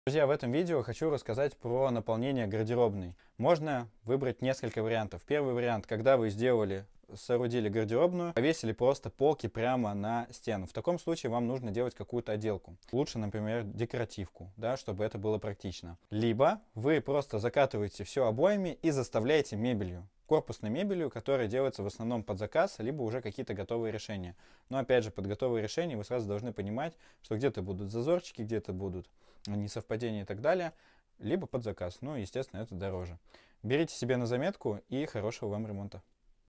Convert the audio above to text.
Друзья, в этом видео хочу рассказать про наполнение гардеробной. Можно выбрать несколько вариантов. Первый вариант, когда вы соорудили гардеробную, повесили просто полки прямо на стену. В таком случае вам нужно делать какую-то отделку. Лучше, например, декоративку, да, чтобы это было практично. Либо вы просто закатываете все обоями и заставляете мебелью. Корпусной мебелью, которая делается в основном под заказ, либо уже какие-то готовые решения. Но опять же, под готовые решения вы сразу должны понимать, что где-то будут зазорчики, где-то будут несовпадения и так далее, либо под заказ. Ну, естественно, это дороже. Берите себе на заметку и хорошего вам ремонта.